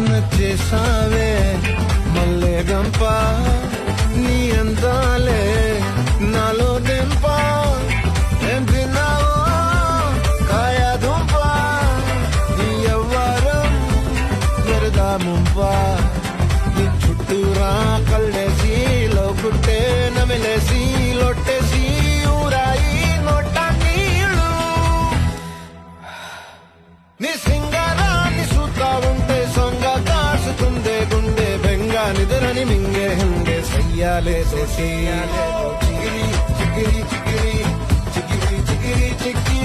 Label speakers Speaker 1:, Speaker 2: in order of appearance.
Speaker 1: నచ్చేసావే మల్లె గంప నీ అందాలే నాలో దెంప ఏం తిన్నావో కాయా దుంప నీ ఎవ్వరం వెరదా ముంప నీ చుట్టూరా కళ్ళేసి లోకుట్టే నమిలేసి లొట్టేసి ఊరాయి నోట నీళ్ళు నీ సింగారాన్ని చూస్తా ఉంటే సొంగ కాసుతుందే గుండె బెంగా నిద్రని మింగే హంగే సయ్యాలే సోషియాలే చిగిరి చిగిరి చిగిరి చిగిరి చిగిరి చిగిరి